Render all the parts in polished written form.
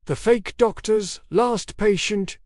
The fake doctor's last patient,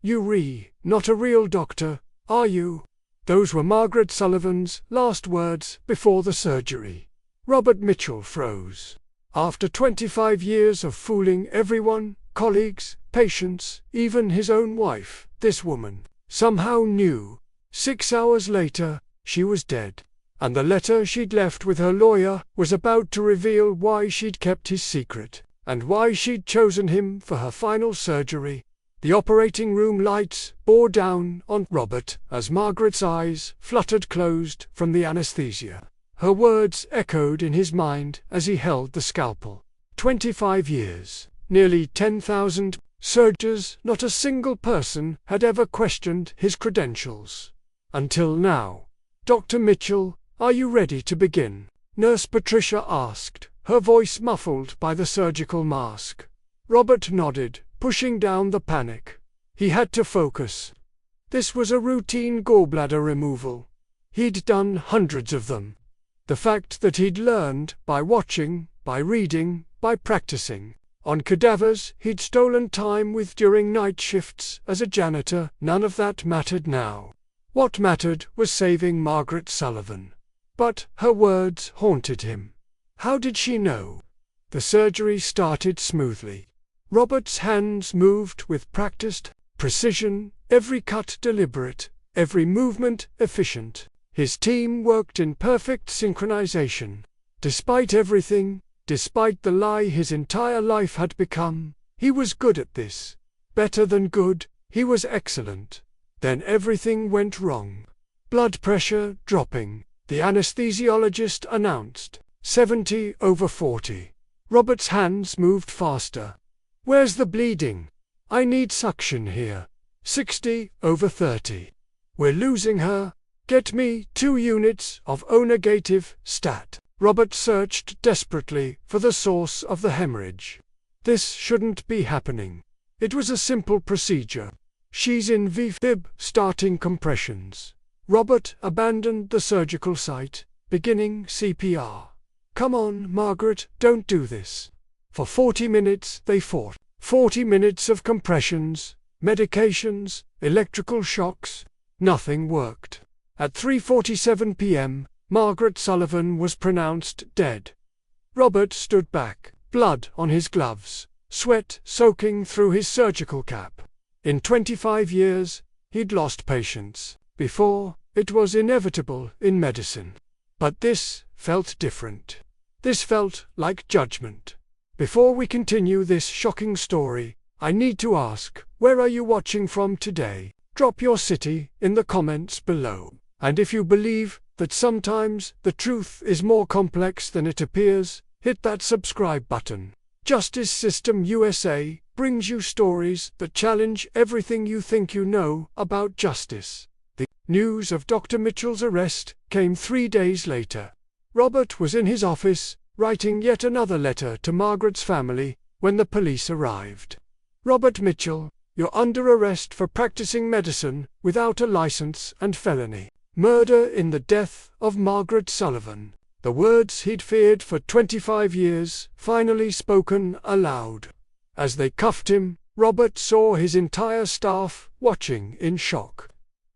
not a real doctor, are you? Those were Margaret Sullivan's last words before the surgery. Robert Mitchell froze. After 25 years of fooling everyone, colleagues, patients, even his own wife, this woman somehow knew. 6 hours later, she was dead. And the letter she'd left with her lawyer was about to reveal why she'd kept his secret, and why she'd chosen him for her final surgery. The operating room lights bore down on Robert as Margaret's eyes fluttered closed from the anesthesia. Her words echoed in his mind as he held the scalpel. 25 years, nearly 10,000 surgeries, not a single person had ever questioned his credentials. Until now. Dr. Mitchell, are you ready to begin? Nurse Patricia asked, her voice muffled by the surgical mask. Robert nodded, pushing down the panic. He had to focus. This was a routine gallbladder removal. He'd done hundreds of them. The fact that he'd learned by watching, by reading, by practicing, on cadavers he'd stolen time with during night shifts as a janitor, none of that mattered now. What mattered was saving Margaret Sullivan. But her words haunted him. How did she know? The surgery started smoothly. Robert's hands moved with practiced precision, every cut deliberate, every movement efficient. His team worked in perfect synchronization. Despite everything, despite the lie his entire life had become, he was good at this. Better than good, he was excellent. Then everything went wrong. Blood pressure dropping, the anesthesiologist announced. 70/40. Robert's hands moved faster. Where's the bleeding? I need suction here. 60/30. We're losing her. Get me 2 units of O-negative stat. Robert searched desperately for the source of the hemorrhage. This shouldn't be happening. It was a simple procedure. She's in V-fib, starting compressions. Robert abandoned the surgical site, beginning CPR. Come on, Margaret, don't do this. For 40 minutes they fought. 40 minutes of compressions, medications, electrical shocks. Nothing worked. At 3:47 p.m., Margaret Sullivan was pronounced dead. Robert stood back, blood on his gloves, sweat soaking through his surgical cap. In 25 years, he'd lost patients. Before, it was inevitable in medicine. But this felt different. This felt like judgment. Before we continue this shocking story, I need to ask, where are you watching from today? Drop your city in the comments below. And if you believe that sometimes the truth is more complex than it appears, hit that subscribe button. Justice System USA brings you stories that challenge everything you think you know about justice. The news of Dr. Mitchell's arrest came 3 days later. Robert was in his office, writing yet another letter to Margaret's family, when the police arrived. Robert Mitchell, you're under arrest for practicing medicine without a license and felony. Murder in the death of Margaret Sullivan. The words he'd feared for 25 years, finally spoken aloud. As they cuffed him, Robert saw his entire staff watching in shock.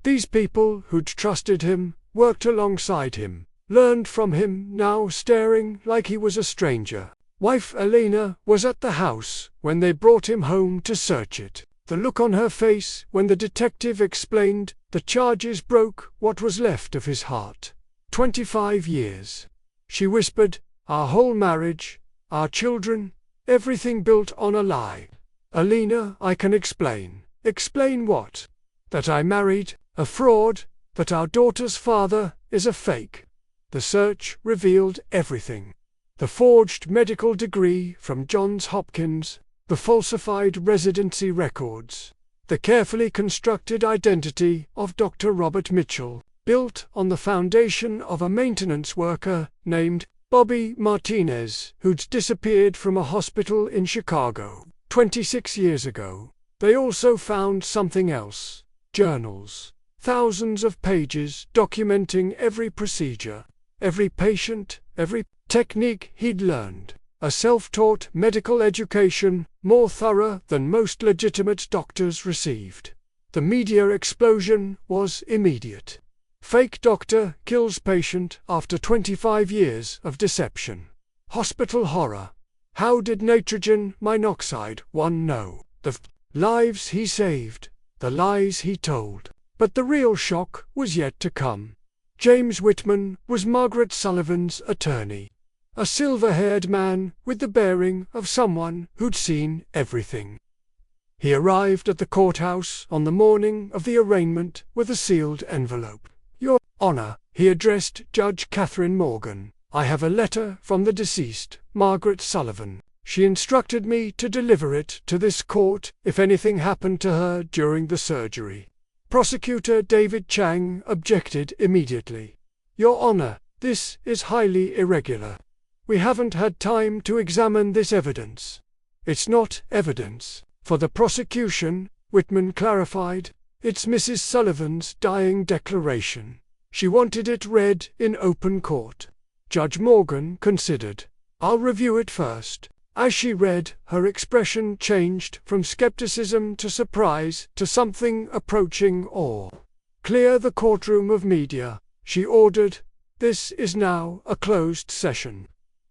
These people who'd trusted him, worked alongside him, learned from him, now staring like he was a stranger. Wife Elena was at the house when they brought him home to search it. The look on her face when the detective explained the charges broke what was left of his heart. 25 years. She whispered, our whole marriage, our children, everything built on a lie. Elena, I can explain. Explain what? That I married a fraud, that our daughter's father is a fake. The search revealed everything. The forged medical degree from Johns Hopkins, the falsified residency records, the carefully constructed identity of Dr. Robert Mitchell, built on the foundation of a maintenance worker named Bobby Martinez, who'd disappeared from a hospital in Chicago 26 years ago. They also found something else: journals, thousands of pages documenting every procedure, every patient, every technique he'd learned. a self-taught medical education, more thorough than most legitimate doctors received. The media explosion was immediate. Fake doctor kills patient after 25 years of deception. Hospital horror. How did nitrogen monoxide one know? The lives he saved, the lies he told. But the real shock was yet to come. James Whitman was Margaret Sullivan's attorney. A silver-haired man with the bearing of someone who'd seen everything. He arrived at the courthouse on the morning of the arraignment with a sealed envelope. "Your Honor," he addressed Judge Catherine Morgan, "I have a letter from the deceased, Margaret Sullivan. She instructed me to deliver it to this court if anything happened to her during the surgery." Prosecutor David Chang objected immediately. "Your Honor, this is highly irregular. We haven't had time to examine this evidence." "It's not evidence for the prosecution," Whitman clarified. "It's Mrs. Sullivan's dying declaration. She wanted it read in open court." Judge Morgan considered. "I'll review it first." As she read, her expression changed from skepticism to surprise to something approaching awe. "Clear the courtroom of media," she ordered. "This is now a closed session."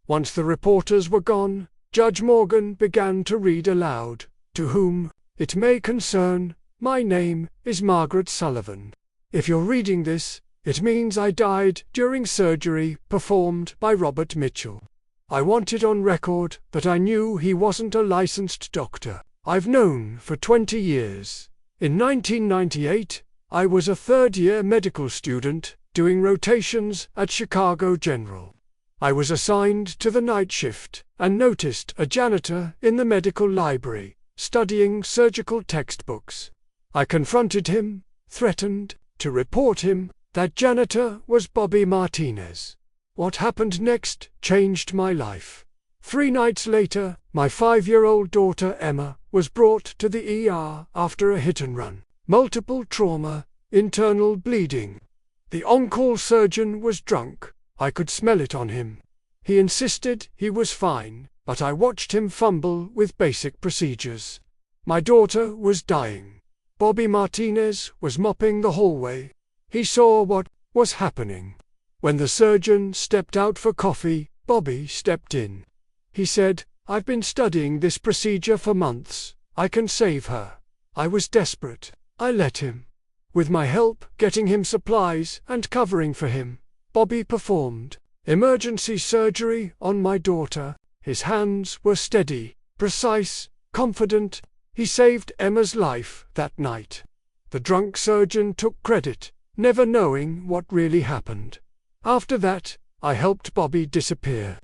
Once the reporters were gone, Judge Morgan began to read aloud. "To whom it may concern, my name is Margaret Sullivan. If you're reading this, it means I died during surgery performed by Robert Mitchell. I want it on record that I knew he wasn't a licensed doctor. I've known for 20 years. In 1998, I was a third-year medical student doing rotations at Chicago General. I was assigned to the night shift and noticed a janitor in the medical library, studying surgical textbooks. I confronted him, threatened to report him. That janitor was Bobby Martinez. What happened next changed my life. 3 nights later, my 5-year-old daughter Emma was brought to the ER after a hit-and-run. Multiple trauma, internal bleeding. The on-call surgeon was drunk. I could smell it on him. He insisted he was fine, but I watched him fumble with basic procedures. My daughter was dying. Bobby Martinez was mopping the hallway. He saw what was happening. When the surgeon stepped out for coffee, Bobby stepped in. He said, "I've been studying this procedure for months. I can save her." I was desperate. I let him. With my help getting him supplies and covering for him, Bobby performed emergency surgery on my daughter. His hands were steady, precise, confident. He saved Emma's life that night. The drunk surgeon took credit, never knowing what really happened. After that, I helped Bobby disappear.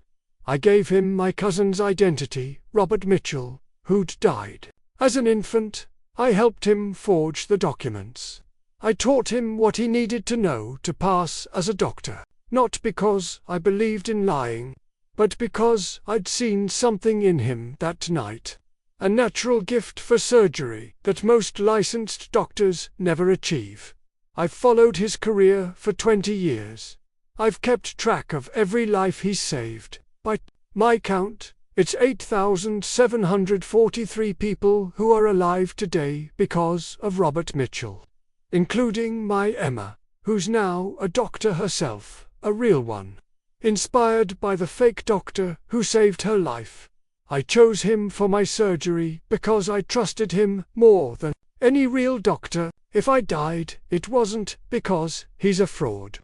I gave him my cousin's identity, Robert Mitchell, who'd died. As an infant, I helped him forge the documents. I taught him what he needed to know to pass as a doctor, not because I believed in lying, but because I'd seen something in him that night. A natural gift for surgery that most licensed doctors never achieve. I've followed his career for 20 years. I've kept track of every life he's saved. By my count, it's 8,743 people who are alive today because of Robert Mitchell. Including my Emma, who's now a doctor herself, a real one. Inspired by the fake doctor who saved her life. I chose him for my surgery because I trusted him more than any real doctor. If I died, it wasn't because he's a fraud.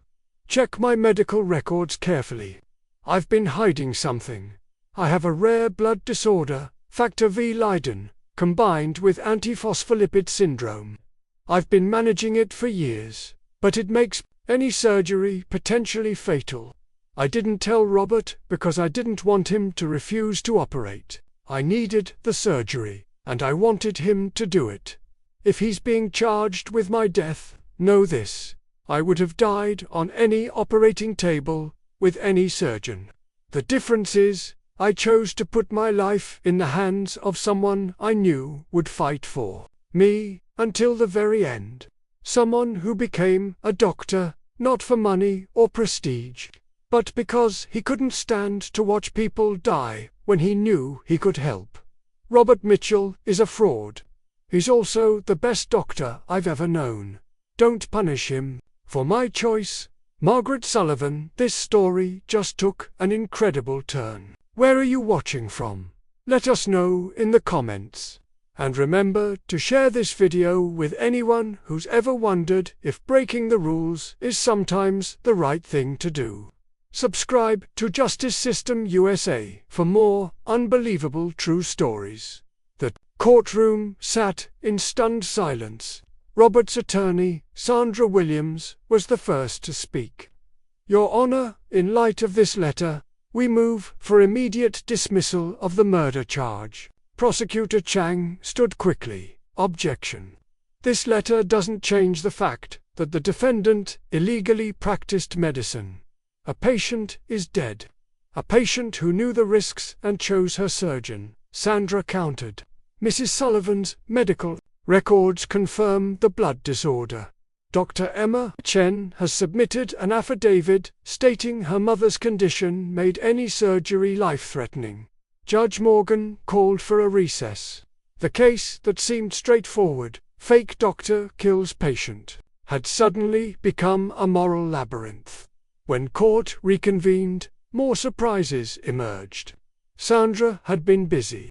Check my medical records carefully. I've been hiding something. I have a rare blood disorder, factor V Leiden, combined with antiphospholipid syndrome. I've been managing it for years, but it makes any surgery potentially fatal. I didn't tell Robert because I didn't want him to refuse to operate. I needed the surgery, and I wanted him to do it. If he's being charged with my death, know this: I would have died on any operating table, with any surgeon. The difference is, I chose to put my life in the hands of someone I knew would fight for me until the very end. Someone who became a doctor, not for money or prestige, but because he couldn't stand to watch people die when he knew he could help. Robert Mitchell is a fraud. He's also the best doctor I've ever known. Don't punish him for my choice. Margaret Sullivan. This story just took an incredible turn. Where are you watching from? Let us know in the comments. And remember to share this video with anyone who's ever wondered if breaking the rules is sometimes the right thing to do. Subscribe to Justice System USA for more unbelievable true stories. The courtroom sat in stunned silence. Robert's attorney, Sandra Williams, was the first to speak. Your Honor, in light of this letter, we move for immediate dismissal of the murder charge. Prosecutor Chang stood quickly. Objection. This letter doesn't change the fact that the defendant illegally practiced medicine. A patient is dead. A patient who knew the risks and chose her surgeon. Sandra countered. Mrs. Sullivan's medical records confirm the blood disorder. Dr. Emma Chen has submitted an affidavit stating her mother's condition made any surgery life-threatening. Judge Morgan called for a recess. The case that seemed straightforward, fake doctor kills patient, had suddenly become a moral labyrinth. When court reconvened, more surprises emerged. Sandra had been busy.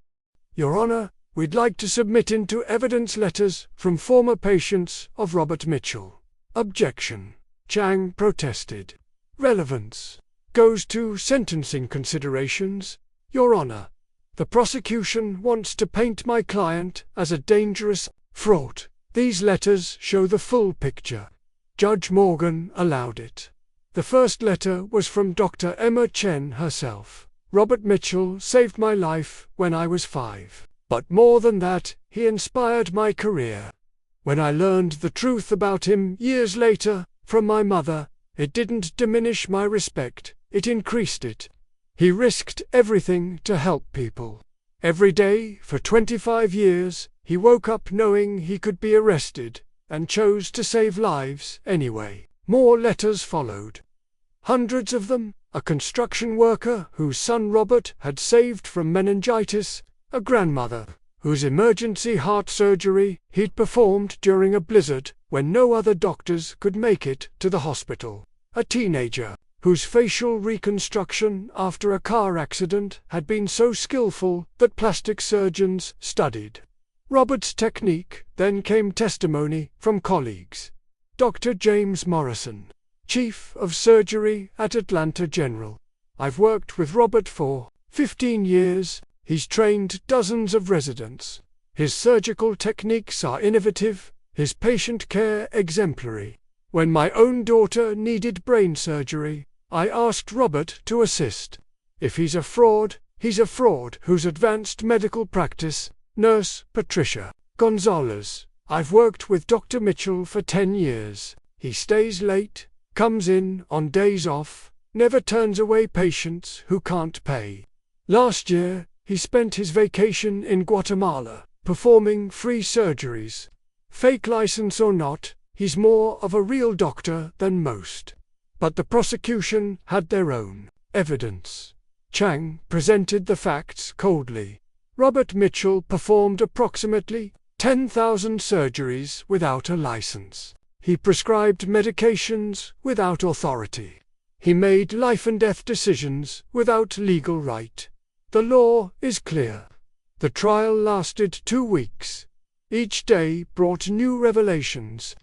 Your Honor, we'd like to submit into evidence letters from former patients of Robert Mitchell. Objection. Chang protested. Relevance goes to sentencing considerations. Your Honor, the prosecution wants to paint my client as a dangerous fraud. These letters show the full picture. Judge Morgan allowed it. The first letter was from Dr. Emma Chen herself. Robert Mitchell saved my life when I was 5. But more than that, he inspired my career. When I learned the truth about him years later, from my mother, it didn't diminish my respect, it increased it. He risked everything to help people. Every day, for 25 years, he woke up knowing he could be arrested, and chose to save lives anyway. More letters followed. Hundreds of them. A construction worker whose son Robert had saved from meningitis, a grandmother whose emergency heart surgery he'd performed during a blizzard when no other doctors could make it to the hospital, a teenager whose facial reconstruction after a car accident had been so skillful that plastic surgeons studied Robert's technique. Then came testimony from colleagues. Dr. James Morrison, Chief of Surgery at Atlanta General. I've worked with Robert for 15 years. He's trained dozens of residents. His surgical techniques are innovative, his patient care exemplary. When my own daughter needed brain surgery, I asked Robert to assist. If he's a fraud, he's a fraud whose advanced medical practice. Nurse Patricia Gonzalez. I've worked with Dr. Mitchell for 10 years. He stays late, comes in on days off, never turns away patients who can't pay. Last year, he spent his vacation in Guatemala, performing free surgeries. Fake license or not, he's more of a real doctor than most. But the prosecution had their own evidence. Chang presented the facts coldly. Robert Mitchell performed approximately 10,000 surgeries without a license. He prescribed medications without authority. He made life and death decisions without legal right. The law is clear. The trial lasted 2 weeks. Each day brought new revelations.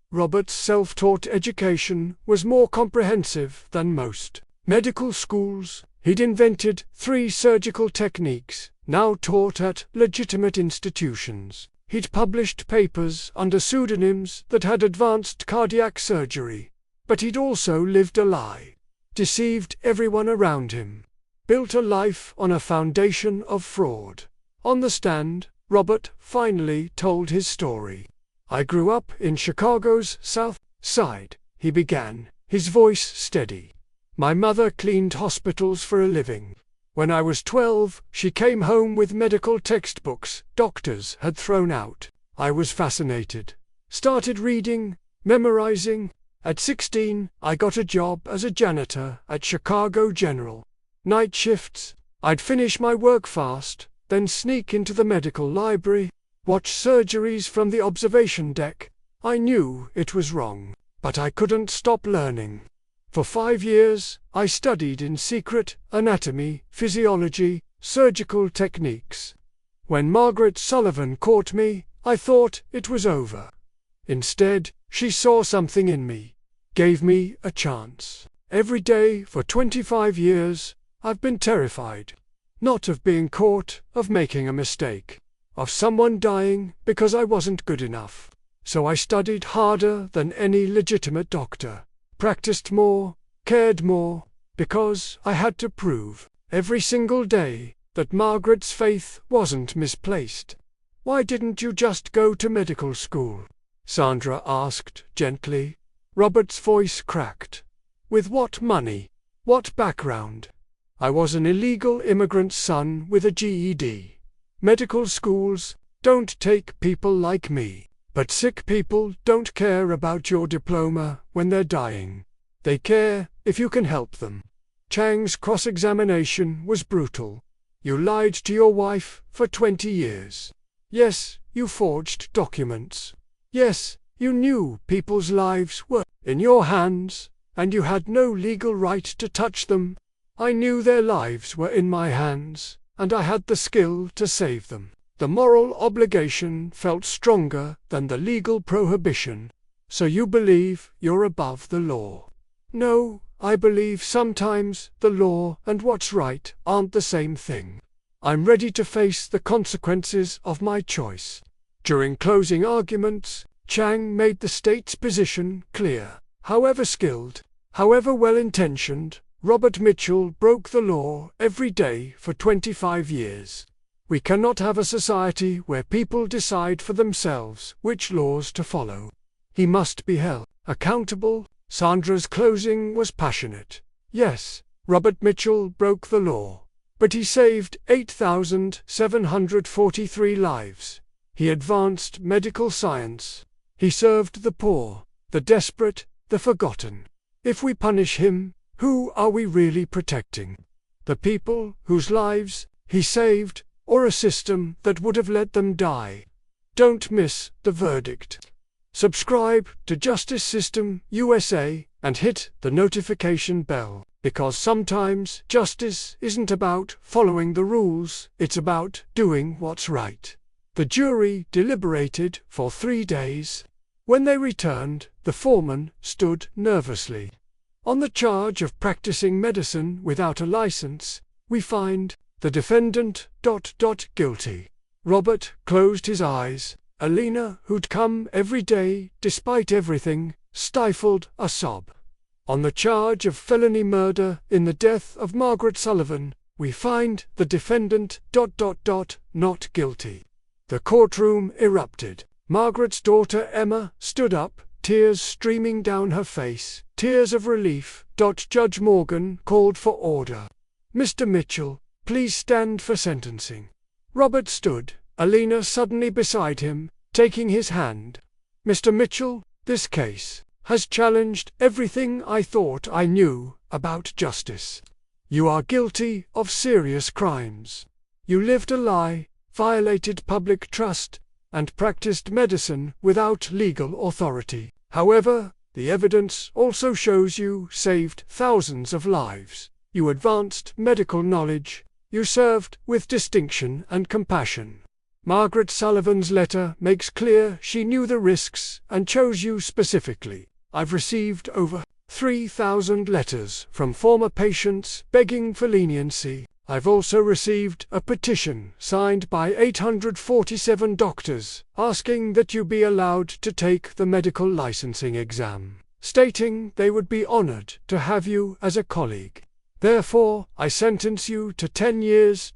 Robert's self-taught education was more comprehensive than most medical schools. He'd invented 3 surgical techniques, now taught at legitimate institutions. He'd published papers under pseudonyms that had advanced cardiac surgery. But he'd also lived a lie, deceived everyone around him, built a life on a foundation of fraud. On the stand, Robert finally told his story. I grew up in Chicago's South Side, he began, his voice steady. My mother cleaned hospitals for a living. When I was 12, she came home with medical textbooks doctors had thrown out. I was fascinated. Started reading, memorizing, At 16, I got a job as a janitor at Chicago General. Night shifts. I'd finish my work fast, then sneak into the medical library, watch surgeries from the observation deck. I knew it was wrong, but I couldn't stop learning. For 5 years, I studied in secret anatomy, physiology, surgical techniques. When Margaret Sullivan caught me, I thought it was over. Instead, she saw something in me, gave me a chance. Every day for 25 years, I've been terrified. Not of being caught, of making a mistake, of someone dying because I wasn't good enough. So I studied harder than any legitimate doctor, practiced more, cared more, because I had to prove, every single day, that Margaret's faith wasn't misplaced. "Why didn't you just go to medical school?" Sandra asked gently. Robert's voice cracked. "With what money? What background?" "I was an illegal immigrant's son with a GED. Medical schools don't take people like me. But sick people don't care about your diploma when they're dying. They care if you can help them." Chang's cross-examination was brutal. "You lied to your wife for 20 years. Yes, you forged documents. Yes, you knew people's lives were in your hands, and you had no legal right to touch them. I knew their lives were in my hands, and I had the skill to save them. The moral obligation felt stronger than the legal prohibition. So you believe you're above the law?" "No, I believe sometimes the law and what's right aren't the same thing. I'm ready to face the consequences of my choice." During closing arguments, Chang made the state's position clear. However skilled, however well-intentioned, Robert Mitchell broke the law every day for 25 years. We cannot have a society where people decide for themselves which laws to follow. He must be held accountable. Sandra's closing was passionate. Yes, Robert Mitchell broke the law, but he saved 8,743 lives. He advanced medical science. He served the poor, the desperate, the forgotten. If we punish him, who are we really protecting? The people whose lives he saved, or a system that would have let them die? Don't miss the verdict. Subscribe to Justice System USA and hit the notification bell, because sometimes justice isn't about following the rules, it's about doing what's right. The jury deliberated for 3 days. When they returned, the foreman stood nervously. On the charge of practicing medicine without a license, we find the defendant ... guilty. Robert closed his eyes. Alina, who'd come every day, despite everything, stifled a sob. On the charge of felony murder in the death of Margaret Sullivan, we find the defendant ... not guilty. The courtroom erupted. Margaret's daughter Emma stood up, tears streaming down her face, tears of relief. Judge Morgan called for order. "Mr. Mitchell, please stand for sentencing." Robert stood, Alina suddenly beside him, taking his hand. "Mr. Mitchell, this case has challenged everything I thought I knew about justice. You are guilty of serious crimes. You lived a lie, violated public trust, and practiced medicine without legal authority. However, the evidence also shows you saved thousands of lives. You advanced medical knowledge. You served with distinction and compassion. Margaret Sullivan's letter makes clear she knew the risks and chose you specifically. I've received over 3,000 letters from former patients begging for leniency. I've also received a petition signed by 847 doctors asking that you be allowed to take the medical licensing exam, stating they would be honored to have you as a colleague. Therefore, I sentence you to 10 years ...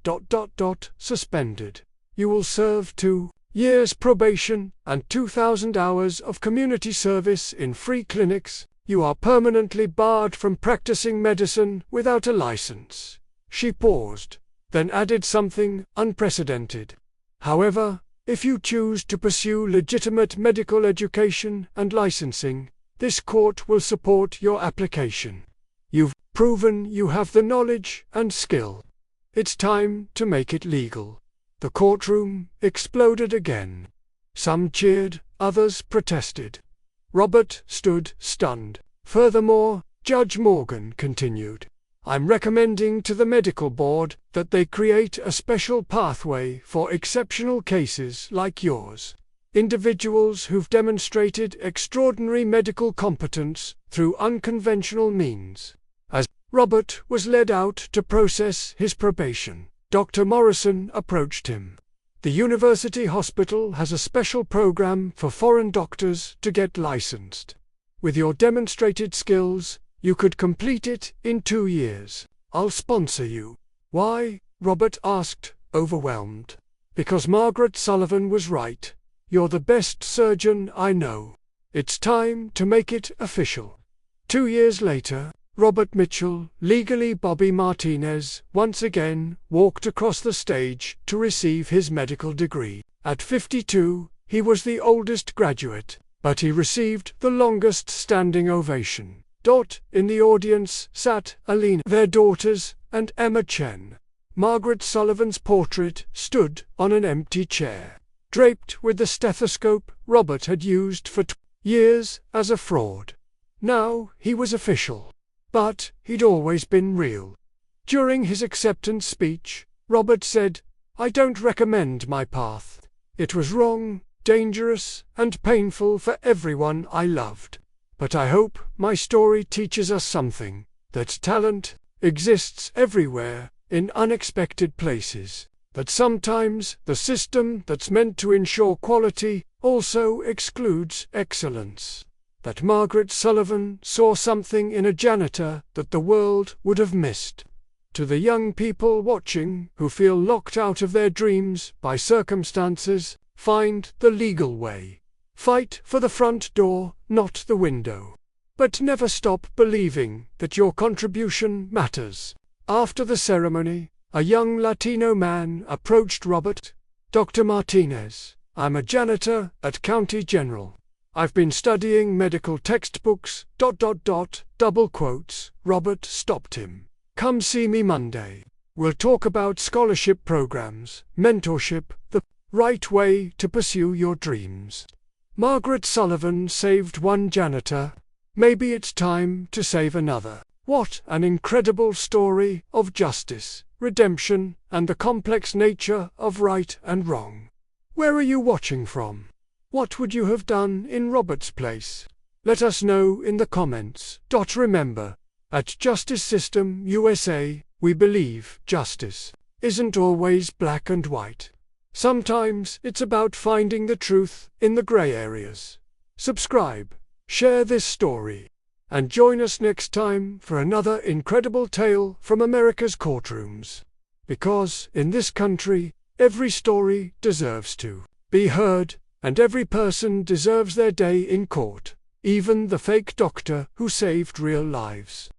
suspended. You will serve 2 years probation and 2,000 hours of community service in free clinics. You are permanently barred from practicing medicine without a license." She paused, then added something unprecedented. "However, if you choose to pursue legitimate medical education and licensing, This court will support your application. You've proven you have the knowledge and skill. It's time to make it legal." The courtroom exploded again. Some cheered, others protested. Robert stood stunned. "Furthermore," Judge Morgan continued, "I'm recommending to the medical board that they create a special pathway for exceptional cases like yours. Individuals who've demonstrated extraordinary medical competence through unconventional means." As Robert was led out to process his probation, Dr. Morrison approached him. "The university hospital has a special program for foreign doctors to get licensed. With your demonstrated skills, you could complete it in 2 years. I'll sponsor you." "Why?" Robert asked, overwhelmed. "Because Margaret Sullivan was right. You're the best surgeon I know. It's time to make it official." 2 years later, Robert Mitchell, legally Bobby Martinez, once again walked across the stage to receive his medical degree. At 52, he was the oldest graduate, but he received the longest standing ovation. In the audience sat Alina, their daughters, and Emma Chen. Margaret Sullivan's portrait stood on an empty chair, draped with the stethoscope Robert had used for years as a fraud. Now he was official. But he'd always been real. During his acceptance speech, Robert said, "I don't recommend my path. It was wrong, dangerous, and painful for everyone I loved. But I hope my story teaches us something, that talent exists everywhere, in unexpected places, that sometimes the system that's meant to ensure quality also excludes excellence. That Margaret Sullivan saw something in a janitor that the world would have missed." To the young people watching who feel locked out of their dreams by circumstances, find the legal way. Fight for the front door, not the window. But never stop believing that your contribution matters. After the ceremony, a young Latino man approached Robert. "Dr. Martinez, I'm a janitor at County General. I've been studying medical textbooks, ... double quotes." Robert stopped him. "Come see me Monday. We'll talk about scholarship programs, mentorship, the right way to pursue your dreams." Margaret Sullivan saved one janitor. Maybe it's time to save another. What an incredible story of justice, redemption, and the complex nature of right and wrong. Where are you watching from? What would you have done in Robert's place? Let us know in the comments. Remember, at Justice System USA, we believe justice isn't always black and white. Sometimes it's about finding the truth in the gray areas. Subscribe, share this story, and join us next time for another incredible tale from America's courtrooms. Because in this country, every story deserves to be heard. And every person deserves their day in court, even the fake doctor who saved real lives.